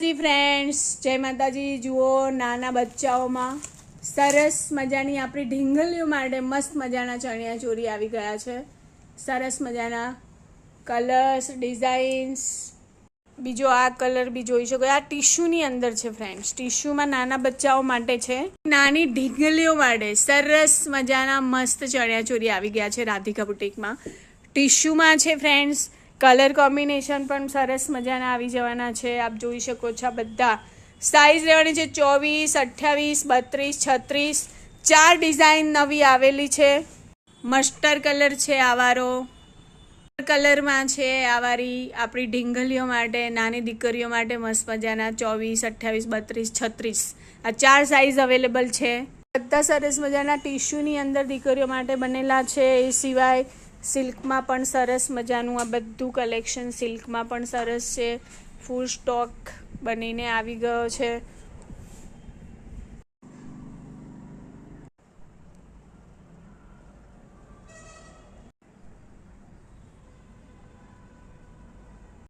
નમસ્તે ફ્રેન્ડ્સ, જય માતાજી। જુઓ, નાના બચ્ચાઓમાં સરસ મજાની આપણી ઢીંગલીઓ માટે મસ્ત મજાના ચણિયા ચોરી આવી ગયા છે। સરસ મજાના કલર્સ, ડિઝાઇન્સ। બીજો આ કલર બી જોઈ શકો, આ ટીશ્યુની અંદર છે ફ્રેન્ડ્સ। ટીશ્યુમાં નાના બચ્ચાઓ માટે છે, નાની ઢીંગલીઓ માટે સરસ મજાના મસ્ત ચણિયા ચોરી આવી ગયા છે રાધિકા બુટીકમાં। ટીશ્યુમાં છે ફ્રેન્ડ્સ, કલર કોમ્બિનેશન પણ સરસ મજાના આવી જવાના છે। આપ જોઈ શકો છો, બધા સાઇઝ રહેવાની છે 24, 28, 32, 36। 4 ડિઝાઇન નવી આવેલી છે। મસ્ટર્ડ કલર છે આવારો, કલરમાં છે આવારી આપણી ઢીંગલીઓ માટે, નાની દીકરીઓ માટે મસ્ત મજાના 24, 28, 32, 36। આ 4 સાઇઝ અવેલેબલ છે। બધા સરસ મજાના ટીશ્યુની અંદર દીકરીઓ માટે બનેલા છે। એ સિવાય સિલ્કમાં પણ સરસ મજાનું આ બધું કલેક્શન સિલ્કમાં પણ સરસ છે। ફૂલ સ્ટોક બનીને આવી ગયો છે।